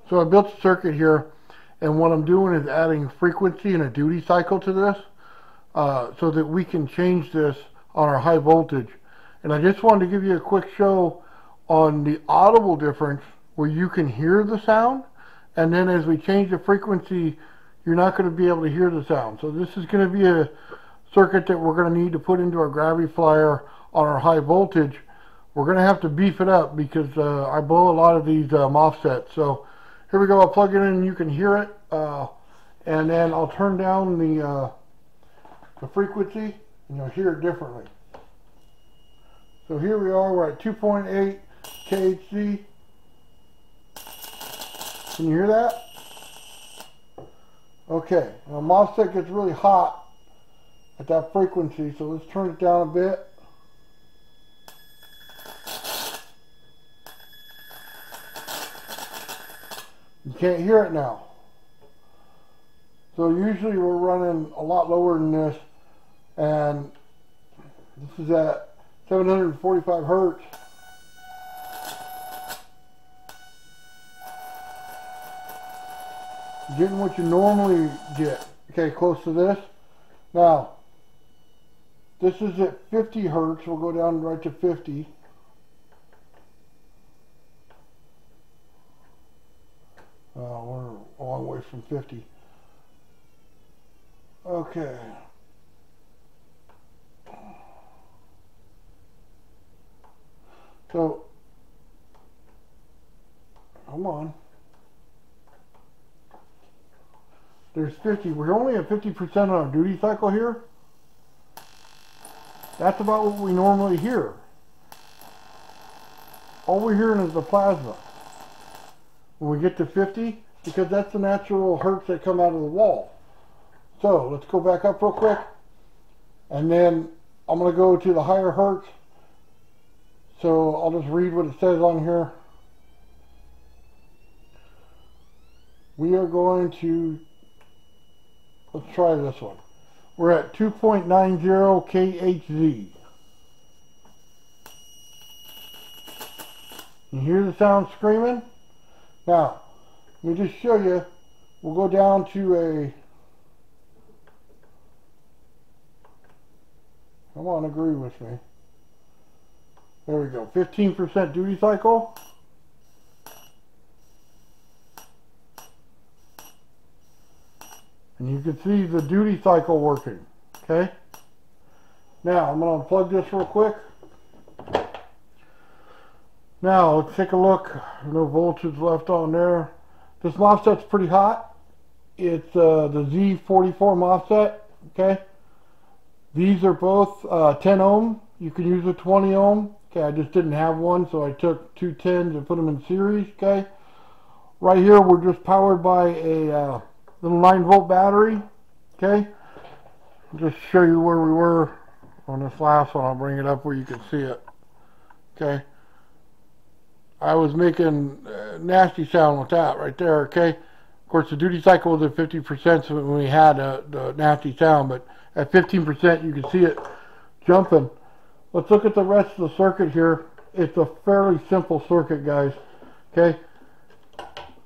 So I built a circuit here, and what I'm doing is adding frequency and a duty cycle to this so that we can change this on our high voltage. And I just wanted to give you a quick show on the audible difference where you can hear the sound, and then as we change the frequency, you're not going to be able to hear the sound. So this is going to be a circuit that we're going to need to put into our graviflyer on our high voltage. We're going to have to beef it up because I blow a lot of these mofsets. So here we go. I'll plug it in and you can hear it, and then I'll turn down the frequency and you'll hear it differently. So here we are, we're at 2.8 kHz. Can you hear that? Okay, now mofset gets really hot at that frequency, so let's turn it down a bit. You can't hear it now. So usually we're running a lot lower than this, and this is at 745 hertz. Getting what you normally get. Okay, close to this. Now, this is at 50 hertz. We'll go down right to 50. We're a long way from 50. Okay. So, come on. There's 50. We're only at 50% on our duty cycle here. That's about what we normally hear. All we're hearing is the plasma. When we get to 50, because that's the natural hertz that come out of the wall. So let's go back up real quick, and then I'm going to go to the higher hertz. So I'll just read what it says on here. We are going to, let's try this one. We're at 2.90 kHz. You hear the sound screaming? Now, let me just show you. We'll go down to a, come on, agree with me. There we go, 15% duty cycle. And you can see the duty cycle working, okay? Now, I'm going to unplug this real quick. Now, let's take a look. No voltage left on there. This mofset's pretty hot. It's the Z44 mofset, okay? These are both 10 ohm. You can use a 20 ohm. Okay, I just didn't have one, so I took two 10s and put them in series, okay? Right here, we're just powered by a little 9-volt battery, okay? I'll just show you where we were on this last one. I'll bring it up where you can see it, okay? I was making nasty sound with that right there, okay? Of course, the duty cycle was at 50%, so when we had the nasty sound, but at 15%, you can see it jumping. Let's look at the rest of the circuit here. It's a fairly simple circuit, guys, okay?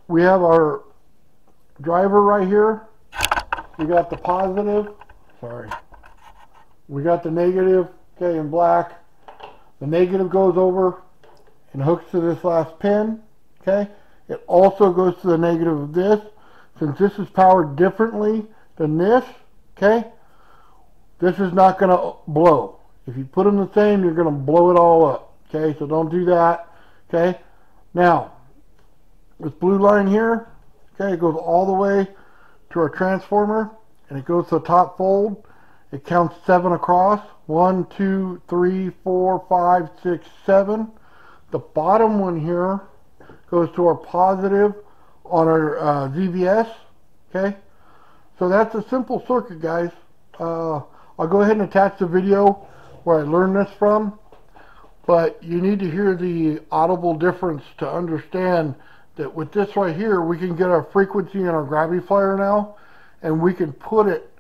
We have our driver right here. We got the positive, sorry. We got the negative, okay, in black. The negative goes over and hooks to this last pin, okay? It also goes to the negative of this. Since this is powered differently than this, okay, this is not going to blow. If you put them the same, you're going to blow it all up, okay? So don't do that, okay? Now, this blue line here, okay, it goes all the way to our transformer, and it goes to the top fold. It counts 7 across. 1, 2, 3, 4, 5, 6, 7. The bottom one here goes to our positive on our ZVS, okay? So that's a simple circuit, guys. I'll go ahead and attach the video where I learned this from, but you need to hear the audible difference to understand that with this right here, we can get our frequency in our graviflyer now, and we can put it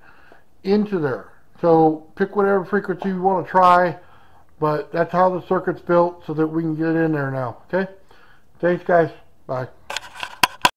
into there. So pick whatever frequency you want to try, but that's how the circuit's built so that we can get in there now, okay? Thanks, guys. Bye.